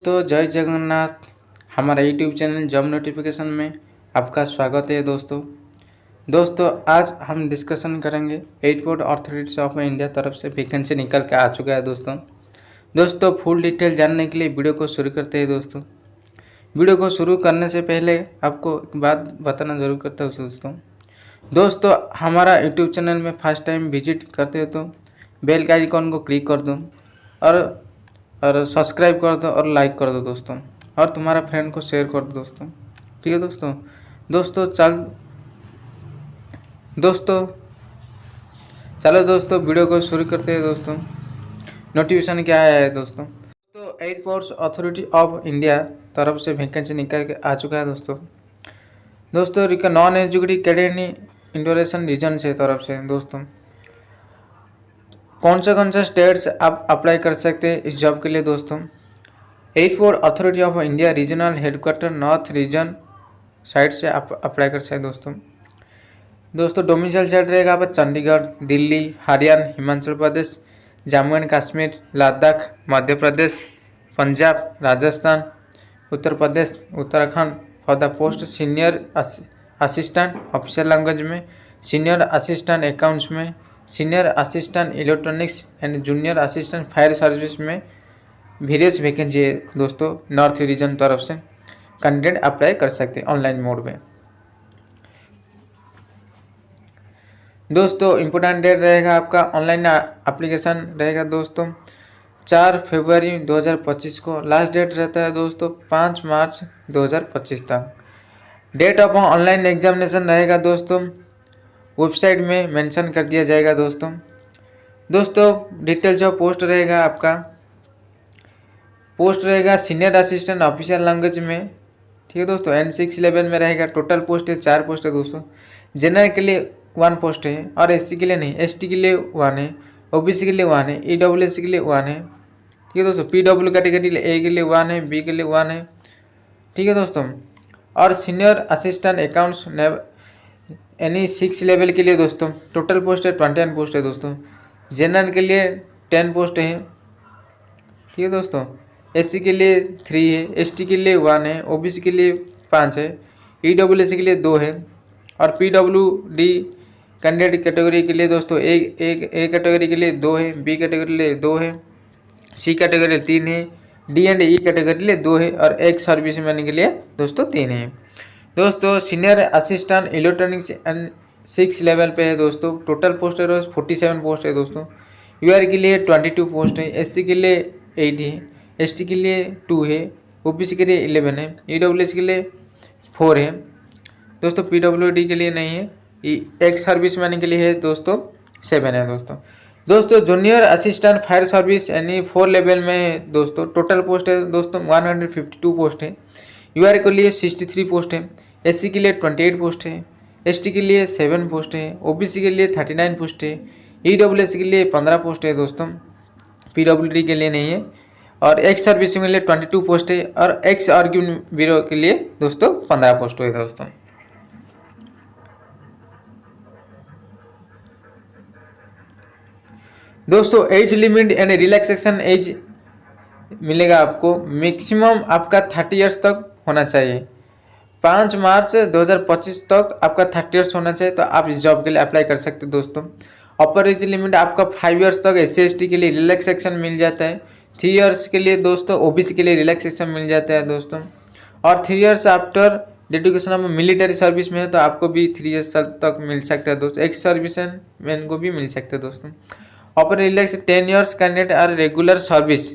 तो जय जगन्नाथ। हमारा यूट्यूब चैनल जॉब नोटिफिकेशन में आपका स्वागत है दोस्तों आज हम डिस्कशन करेंगे एयरपोर्ट अथॉरिटी ऑफ इंडिया तरफ से वैकेंसी निकल के आ चुका है दोस्तों फुल डिटेल जानने के लिए वीडियो को शुरू करते हैं वीडियो को शुरू करने से पहले आपको एक बात बताना ज़रूर करता हूँ दोस्तों हमारा यूट्यूब चैनल में फर्स्ट टाइम विजिट करते हो तो बेल का आइकॉन को क्लिक कर दो और सब्सक्राइब कर दो और लाइक कर दो दोस्तों, और तुम्हारा फ्रेंड को शेयर कर दो दोस्तों। ठीक है चलो दोस्तों वीडियो को शुरू करते हैं दोस्तों। नोटिफिकेशन क्या आया है दोस्तों एयरपोर्ट्स अथॉरिटी ऑफ इंडिया तरफ से वैकेंसी निकल के आ चुका है दोस्तों नॉन एजुकेटिव कैडेट इंडोरेशन रीजन से तरफ से दोस्तों कौन से स्टेट्स आप अप्लाई कर सकते हैं इस जॉब के लिए दोस्तों। Airport authority of India regional headquarter north region side से आप अप्लाई कर सकते हैं दोस्तों डोमिसाइल साइड रहेगा आप Chandigarh, Delhi, Haryana, Himachal Pradesh, Jammu and Kashmir, Ladakh, Madhya Pradesh, Punjab, Rajasthan, Uttar Pradesh, Uttarakhand for the post senior assistant official language में, सीनियर असिस्टेंट अकाउंट्स में, senior assistant electronics and junior assistant fire service में वेरियस वैकेंसी है दोस्तों। नॉर्थ रीजन तरफ से कैंडिडेट अप्लाई कर सकते हैं ऑनलाइन मोड में दोस्तों। इम्पोर्टेंट डेट रहेगा आपका ऑनलाइन एप्लीकेशन रहेगा दोस्तों 4 फरवरी 2025 को। लास्ट डेट रहता है दोस्तों 5 मार्च 2025 तक। डेट ऑफ ऑनलाइन एग्जामिनेशन रहेगा दोस्तों वेबसाइट में मेंशन कर दिया जाएगा दोस्तों डिटेल्स ऑफ पोस्ट रहेगा आपका सीनियर असिस्टेंट ऑफिशियल लैंग्वेज में। ठीक है दोस्तों N6 लेवल में रहेगा। टोटल पोस्ट है 4 पोस्ट है दोस्तों। जनरल के लिए 1 पोस्ट है और SC के लिए नहीं, ST के लिए 1 है, OBC के लिए 1 है, EWS के लिए 1 है। ठीक है दोस्तों PW कैटेगरी A के लिए 1 है, B के लिए 1 है। ठीक है दोस्तों और senior assistant accounts N6 level के लिए दोस्तों टोटल पोस्ट है 21 पोस्ट है दोस्तों। जनरल के लिए 10 पोस्ट है। ठीक है दोस्तों SC के लिए 3 है, ST के लिए 1 है, OBC के लिए 5 है, EWS के लिए 2 है और PWD कैंडिडेट कैटेगरी के लिए दोस्तों A कैटेगरी के लिए 2 है, B कैटेगरी के लिए 2 है, C कैटेगरी 3 है, D एंड E कैटेगरी के लिए 2 है और एक्स सर्विसमैन के लिए दोस्तों 3 है दोस्तों। Senior assistant electronics and 6 level पे है दोस्तों। टोटल पोस्ट है 47 पोस्ट है दोस्तों। UR के लिए 22 पोस्ट है, SC के लिए 8 है, ST के लिए 2 है, OBC के लिए 11 है, EWS के लिए 4 है दोस्तों। PWD के लिए नहीं है, एक्स सर्विसमैन के लिए है दोस्तों 7 है दोस्तों जूनियर असिस्टेंट फायर सर्विस यानी 4 लेवल में है दोस्तों। टोटल पोस्ट है दोस्तों 152 पोस्ट है। UR के लिए 63 पोस्ट है, SC के लिए 28 पोस्ट है, ST के लिए 7 पोस्ट है, OBC के लिए 39 पोस्ट है, EWS के लिए 15 पोस्ट है दोस्तों। PWD के लिए नहीं है और एक्स सर्विस के लिए 22 पोस्ट है और एक्स आर्ग्यू ब्यूरो के लिए दोस्तों 15 पोस्ट है दोस्तों एज लिमिट यानी रिलैक्सेशन एज मिलेगा आपको। मैक्सिमम आपका 30 इयर्स तक होना चाहिए। 5 मार्च 2025 तक आपका 30 इयर्स होना चाहिए तो आप इस जॉब के लिए अप्लाई कर सकते हैं दोस्तों। अपर एज लिमिट आपका 5 इयर्स तक SC ST के लिए रिलैक्सेशन मिल जाता है। 3 इयर्स के लिए दोस्तों OBC के लिए रिलैक्सेशन मिल जाता है दोस्तों। और 3 years after dedication of military service में है तो आपको भी 3 इयर्स तक मिल सकता है दोस्तों। एक्स सर्विसमैन मैन को भी मिल सकता है दोस्तों। Upper relax 10 years candidate are regular service.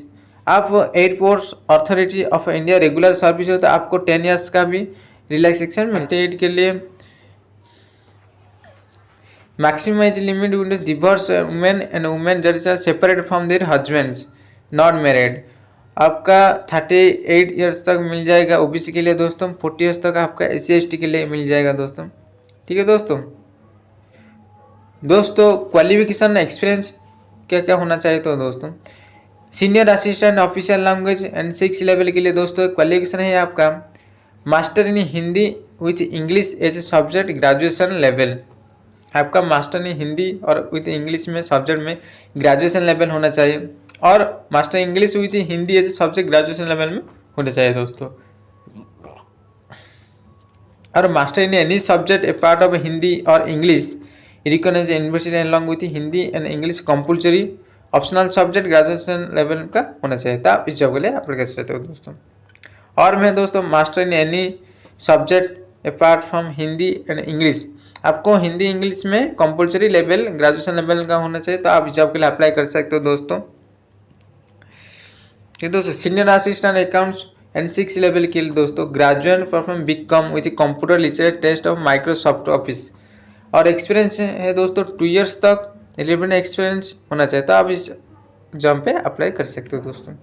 आप airports authority of India regular service हो तो आपको 10 इयर्स का भी रिलैक्सेशन मिलता है। के लिए maximum age limit will divorce women and women जज are separate from their husbands not married. आपका 38 इयर्स तक मिल जाएगा OBC के लिए दोस्तों। 40 इयर्स तक आपका SC ST के लिए मिल जाएगा दोस्तों। ठीक है दोस्तों क्वालिफिकेशन एक्सपीरियंस क्या क्या होना चाहिए तो दोस्तों senior assistant official language N6 level के लिए दोस्तों क्वालिफिकेशन है आपका master in Hindi with English as a subject graduation level. आपका मास्टर इन हिंदी और विथ इंग्लिश में सब्जेक्ट में ग्रेजुएशन लेवल होना चाहिए। और master English with Hindi as subject graduation level में होना चाहिए दोस्तों। और master in any subject a part of Hindi और English recognised university along with Hindi and English compulsory optional subject graduation level का होना चाहिए था, इस जॉब के लिए अप्लाई कर सकते हो दोस्तों। और मैं दोस्तों master in any subject apart from Hindi and English, आपको हिंदी इंग्लिश में कंपलसरी लेवल ग्रेजुएशन लेवल का होना चाहिए, तो आप इस जॉब के लिए अप्लाई कर सकते हो दोस्तों। ये दोस्तों senior assistant accounts N6 level के लिए दोस्तों graduate perform BCom with computer literature test of Microsoft office, और एक्सपीरियंस है दोस्तों 2 इयर्स तक रिलेवेंट एक्सपीरियंस होना चाहिए, तो आप इस जॉब पे अप्लाई कर सकते हो दोस्तों।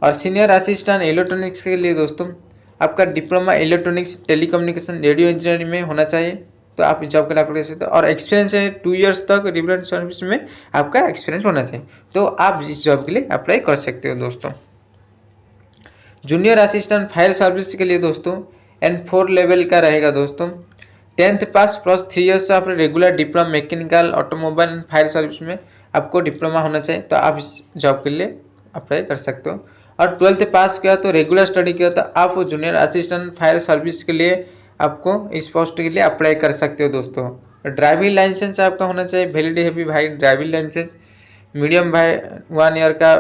और सीनियर असिस्टेंट इलेक्ट्रॉनिक्स के लिए दोस्तों आपका diploma electronics telecommunication radio engineering में होना चाहिए, तो आप इस जॉब के लिए अप्लाई कर सकते हो। और एक्सपीरियंस है 2 इयर्स तक रिलेवेंट सर्विस में आपका एक्सपीरियंस होना चाहिए, तो आप इस जॉब के लिए अप्लाई कर सकते हो दोस्तों। जूनियर असिस्टेंट फायर सर्विस के लिए दोस्तों N4 लेवल का रहेगा दोस्तों, 10th pass plus 3 years of regular diploma mechanical automobile and fire service में आपको डिप्लोमा होना चाहिए, तो आप इस जॉब के लिए अप्लाई कर सकते हो। और 12th पास किया तो रेगुलर स्टडी किया तो आप जूनियर असिस्टेंट फायर सर्विस के लिए आपको इस पोस्ट के लिए अप्लाई कर सकते हो दोस्तों। ड्राइविंग लाइसेंस आपका होना चाहिए वैलिड हैवी भाई ड्राइविंग लाइसेंस, मीडियम भाई 1 ईयर का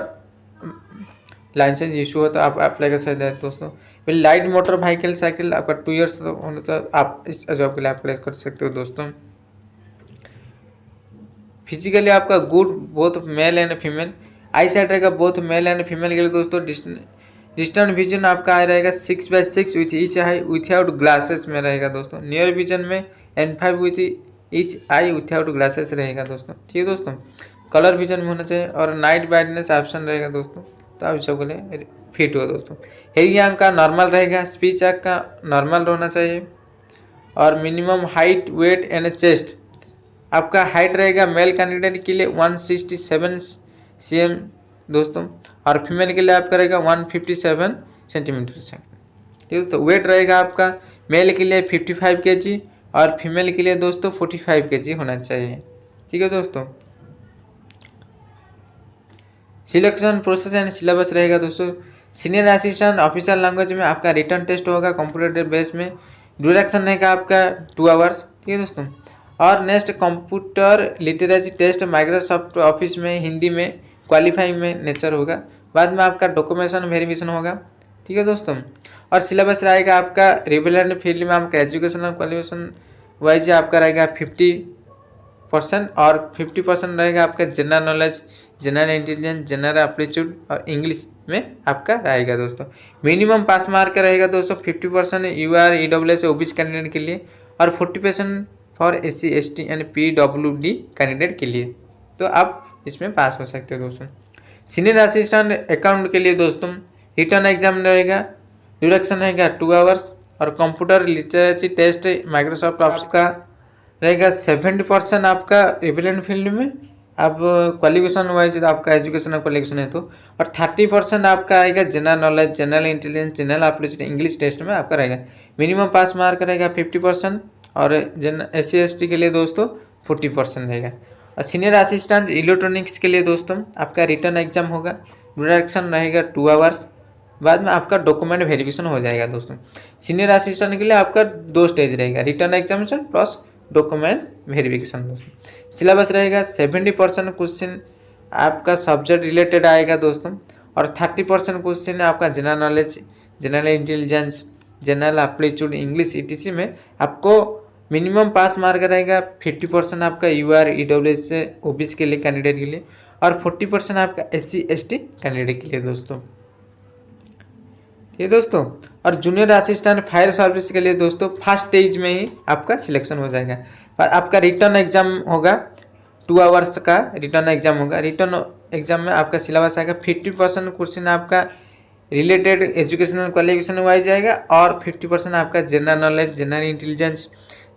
लाइसेंस इशू हो तो आप अप्लाई कर सकते हैं दोस्तों। फिर लाइट मोटर व्हीकल साइकिल आपका 2 इयर्स होने तो आप इस जॉब के लिए अप्लाई कर सकते हो दोस्तों। फिजिकली आपका good both male and female, I side रहेगा बोथ मेल एंड फीमेल के लिए दोस्तों। डिस्टेंट विजन आपका आई रहेगा 6/6 with each I without glasses में रहेगा दोस्तों। नियर विजन में N5 with each I without glasses रहेगा दोस्तों, ठीक है दोस्तों। कलर विजन में होना चाहिए और नाइट ब्राइटनेस ऑप्शन रहेगा दोस्तों, तो आप सब के लिए फिट हो दोस्तों। एरिया का नॉर्मल रहेगा, स्पीच का नॉर्मल होना चाहिए, और minimum height weight and chest आपका हाइट रहेगा मेल कैंडिडेट के लिए 167 cm दोस्तों, और फीमेल के लिए आपका रहेगा 157 सेंटीमीटर से, ठीक है दोस्तों। वेट रहेगा आपका मेल के लिए 55 kg और फीमेल के लिए दोस्तों 45 kg होना चाहिए, ठीक है दोस्तों। सिलेक्शन प्रोसेस एंड सिलेबस रहेगा दोस्तों। सीनियर असिस्टेंट ऑफिशियल लैंग्वेज में आपका रिटर्न टेस्ट होगा कंप्यूटर बेस में, ड्यूरेक्शन रहेगा आपका 2 आवर्स, ठीक है दोस्तों। और next computer literacy test Microsoft office में हिंदी में क्वालिफाइंग में नेचर होगा, बाद में आपका डॉक्यूमेंटेशन वेरिफिकेशन होगा, ठीक है दोस्तों। और सिलेबस रहेगा आपका रिलेवेंट फील्ड में आपका एजुकेशनल क्वालिफिकेशन वाइज आपका रहेगा 50% और 50% रहेगा आपका general knowledge, general intelligence, general aptitude और इंग्लिश में आपका रहेगा दोस्तों। मिनिमम पास मार्क रहेगा दोस्तों 50% UR EWS OBC कैंडिडेट के लिए और 40% for SC ST and PWD candidate के लिए, तो आप इसमें पास हो सकते हो दोस्तों। सीनियर असिस्टेंट अकाउंट के लिए दोस्तों रिटर्न एग्जाम रहेगा, ड्यूरेक्शन रहेगा 2 आवर्स और computer literacy test Microsoft office का रहेगा 70% आपका रिलेवेंट फील्ड में आप क्वालिफिकेशन वाइज आपका एजुकेशनल क्वालिफिकेशन है तो, और 30% आपका आएगा general knowledge, general intelligence, general aptitude English test में आपका रहेगा। मिनिमम पास मार्क रहेगा 50% और SC ST के लिए दोस्तों 40% रहेगा। और सीनियर असिस्टेंट इलेक्ट्रॉनिक्स के लिए दोस्तों आपका रिटर्न एग्जाम होगा, ड्यूरेक्शन रहेगा 2 आवर्स, बाद में आपका डॉक्यूमेंट वेरिफिकेशन हो जाएगा दोस्तों। सीनियर असिस्टेंट के लिए आपका 2 स्टेज रहेगा, return examination plus document verification दोस्तों। सिलेबस रहेगा 70% क्वेश्चन आपका सब्जेक्ट रिलेटेड आएगा दोस्तों, और 30% क्वेश्चन आपका general knowledge, general intelligence, general aptitude English ETC में आपको मिनिमम पास मार्क रहेगा 50% आपका UR EWS से OBC के लिए कैंडिडेट के लिए और 40% आपका SC ST कैंडिडेट के लिए दोस्तों, ये दोस्तों। और जूनियर असिस्टेंट फायर सर्विस के लिए दोस्तों फर्स्ट स्टेज में ही आपका सिलेक्शन हो जाएगा और आपका रिटर्न एग्जाम होगा 2 आवर्स का रिटर्न एग्जाम होगा। रिटर्न एग्जाम में आपका सिलेबस आएगा 50% क्वेश्चन आपका रिलेटेड एजुकेशनल क्वालिफिकेशन वाइज जाएगा और 50% आपका general knowledge, general intelligence,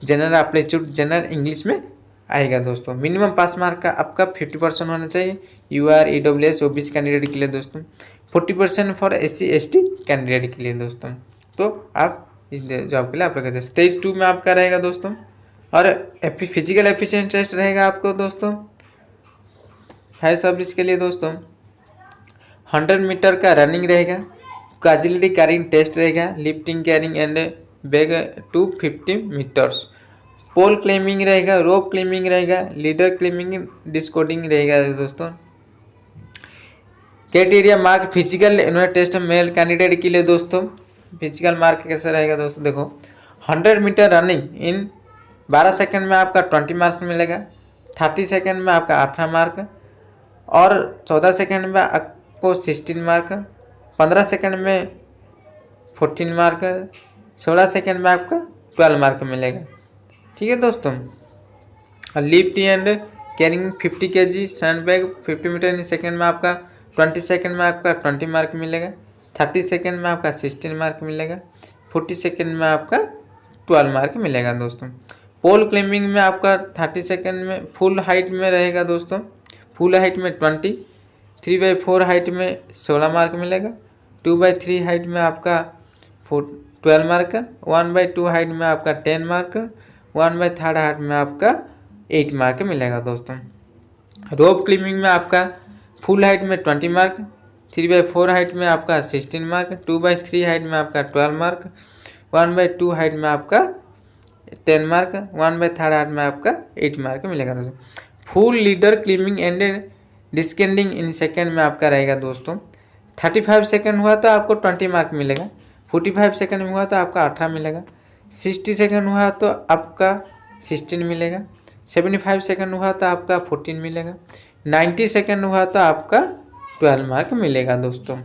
general aptitude, general English में आएगा दोस्तों। मिनिमम पास मार्क का आपका 50% होना चाहिए UR EWS OBC कैंडिडेट के लिए दोस्तों, 40% फॉर SC ST कैंडिडेट के लिए दोस्तों, तो आप इस जॉब के लिए अप्लाई करते हैं। स्टेज 2 में आपका रहेगा दोस्तों, और फिजिकल एफिशिएंट टेस्ट रहेगा आपको दोस्तों फायर सर्विस के लिए दोस्तों। 100 मीटर का रनिंग रहेगा, एजिलिटी कैरिंग टेस्ट रहेगा, lifting carrying and bag 250 metres, pole climbing रहेगा, रोप क्लाइंबिंग रहेगा, लीडर क्लाइंबिंग, डिस्कोडिंग रहेगा दोस्तों। Criteria mark physical test male candidate के लिए दोस्तों फिजिकल मार्क कैसा रहेगा दोस्तों, देखो 100 मीटर रनिंग इन 12 सेकंड में आपका 20 मार्क्स मिलेगा, 30 सेकंड में आपका 18 मार्क, और 14 सेकंड में आपको 16 मार्क, 15 सेकंड में 14 मार्क, 16 सेकंड में आपका 12 मार्क मिलेगा। ठीक है दोस्तों। Lift and carrying 50 kg sand bag 50 metre in second में आपका 20 सेकंड में आपका 20 मार्क मिलेगा, 30 सेकंड में आपका 16 मार्क मिलेगा, 40 सेकंड में आपका 12 मार्क मिलेगा दोस्तों। पोल क्लाइंबिंग में आपका 30 सेकंड में फुल हाइट में रहेगा दोस्तों, फुल हाइट में 20, 3/4 हाइट में 16 मार्क मिलेगा, 2/3 हाइट में आपका 12 मार्क, 1/2 हाइट में आपका 10 मार्क, 1/3 हाइट में आपका 8 मार्क मिलेगा दोस्तों। रोप क्लाइंबिंग में आपका फुल हाइट में 20 मार्क, 3/4 हाइट में आपका 16 मार्क, 2/3 हाइट में आपका 12 मार्क, 1/2 हाइट में आपका 10 मार्क, 1/3 हाइट में आपका 8 मार्क मिलेगा दोस्तों। Full ladder climbing and descending in second में आपका रहेगा दोस्तों। 35 सेकेंड हुआ तो आपको 20 मार्क मिलेगा, 45 सेकेंड हुआ तो आपका 18 मिलेगा, 60 सेकेंड हुआ तो आपका 16 मिलेगा, 75 सेकेंड हुआ तो आपका 14 मिलेगा, 90 सेकेंड हुआ तो आपका 12 मार्क मिलेगा दोस्तों।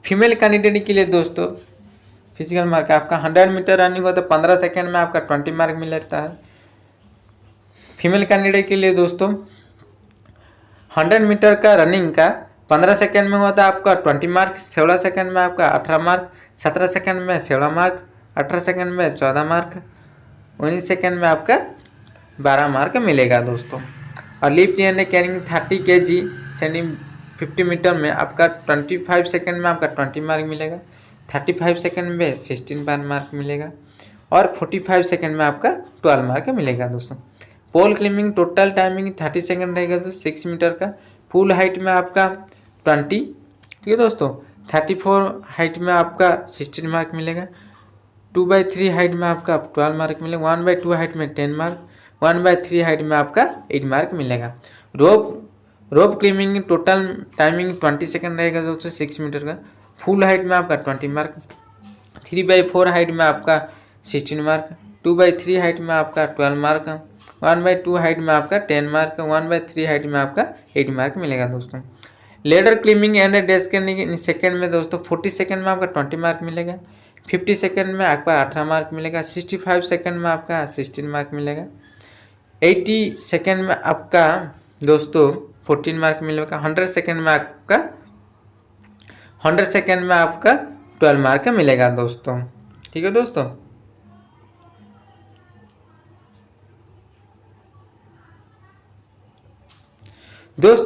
फीमेल कैंडिडेट के लिए दोस्तों फिजिकल मार्क आपका 100 मीटर रनिंग हुआ तो 15 सेकेंड में आपका 20 मार्क मिलता है। फीमेल कैंडिडेट के लिए दोस्तों 100 मीटर का रनिंग का 15 सेकेंड में हुआ था आपका 20 मार्क, 16 सेकेंड में आपका 18 मार्क, 17 सेकेंड में 16 मार्क, 18 सेकेंड में 14 मार्क, 19 सेकेंड में आपका 12 मार्क मिलेगा दोस्तों। और lift and carrying 30 kg sending 50 metre में आपका 25 सेकेंड में आपका 20 मार्क मिलेगा, 35 सेकेंड में 16 मार्क मिलेगा, और 45 सेकेंड में आपका 12 मार्क मिलेगा दोस्तों। पोल क्लाइंबिंग टोटल टाइमिंग 30 सेकेंड रहेगा तो 6 मीटर का, फुल हाइट में आपका 20, ठीक है दोस्तों, 34 हाइट में आपका 16 मार्क मिलेगा, 2/3 हाइट में आपका 12 मार्क मिलेगा, 1/2 हाइट में 10 मार्क, 1/3 हाइट में आपका 8 मार्क मिलेगा। Rope climbing total timing 20 second रहेगा दोस्तों 6 मीटर का, फुल हाइट में आपका 20 मार्क, 3/4 हाइट में आपका 16 मार्क, 2/3 हाइट में आपका 12 मार्क, 1/2 हाइट में आपका 10 मार्क, 1/3 हाइट में आपका 8 मार्क मिलेगा दोस्तों। Ladder climbing and descending in second में दोस्तों 40 सेकेंड में आपका 20 मार्क मिलेगा, 50 सेकेंड में आपका 18 मार्क मिलेगा, 65 सेकेंड में आपका 16 मार्क मिलेगा, 80 सेकेंड में आपका दोस्तों 14 मार्क मिलेगा, 100 सेकेंड में आपका 12 मार्क मिलेगा दोस्तों। ठीक है दोस्तों।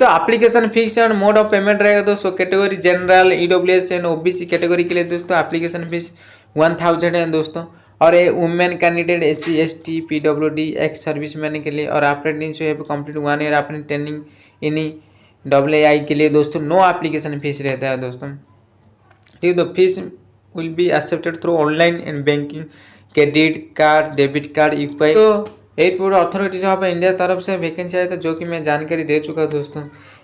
Application fees and mode of payment रहेगा दोस्तों। Category general, EWS and OBC category के लिए दोस्तों एप्लीकेशन फीस 1000 है दोस्तों। और ये women candidate, SC ST PWD ex serviceman के लिए, और अप्रेंटिस जो है कंप्लीट 1 ईयर अपनी ट्रेनिंग इन AA के लिए दोस्तों नो एप्लीकेशन फीस रहता है दोस्तों। ठीक है, तो fees will be accepted through online and banking, credit card, debit card, UPI। तो एयरपोर्ट अथॉरिटी ऑफ इंडिया तरफ से वैकेंसी आया था जो कि मैं जानकारी दे चुका दोस्तों।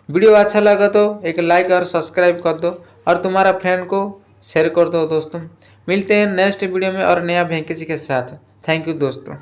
वीडियो अच्छा लगा तो एक लाइक और सब्सक्राइब कर दो, और तुम्हारा फ्रेंड को शेयर कर दो दोस्तों। मिलते हैं नेक्स्ट वीडियो में और नया वैकेंसी के साथ। थैंक यू दोस्तों।